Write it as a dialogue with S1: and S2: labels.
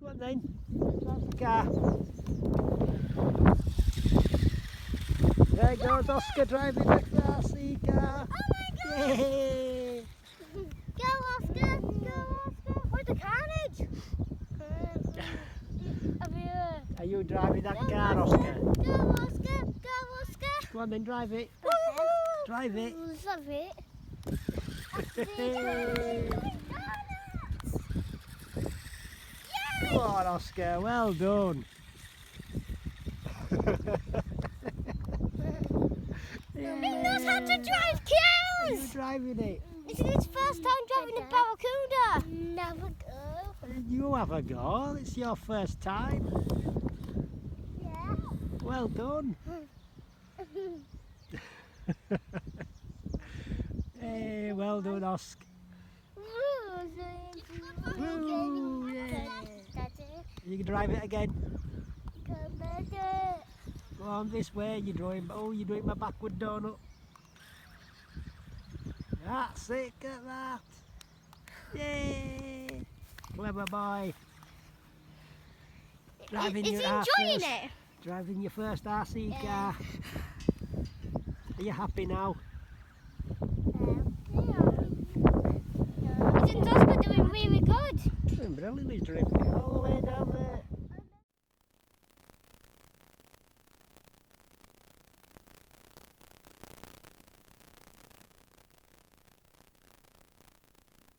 S1: Come on then. Drive the car. There goes Oscar driving the RC car.
S2: Oh my God!
S1: Yay!
S2: Go Oscar! Go Oscar! Where's the carnage? Over here.
S1: Are you driving that
S2: Go,
S1: car, Oscar?
S2: Go Oscar! Go Oscar!
S1: Come on then, drive it. Drive it.
S2: Love it.
S1: Come on, Oscar. Well done.
S2: He knows how to drive
S1: Are you
S2: cows!
S1: driving it?
S2: This is his first time driving a barracuda. Never go.
S1: You have a go. It's your first time.
S2: Yeah.
S1: Well done. Hey, well done, Oscar. Woo, yeah. You can drive it again. Go on this way. You're doing. Oh, you're doing my backward donut. That's it. Get that. Yay! Clever boy. Driving
S2: Is
S1: your
S2: he
S1: first,
S2: enjoying it?
S1: Driving your first RC
S2: Yeah.
S1: car. Are you happy now?
S2: Isn't Oscar doing really good?
S1: Doing brilliant. He's driving it all the way down there.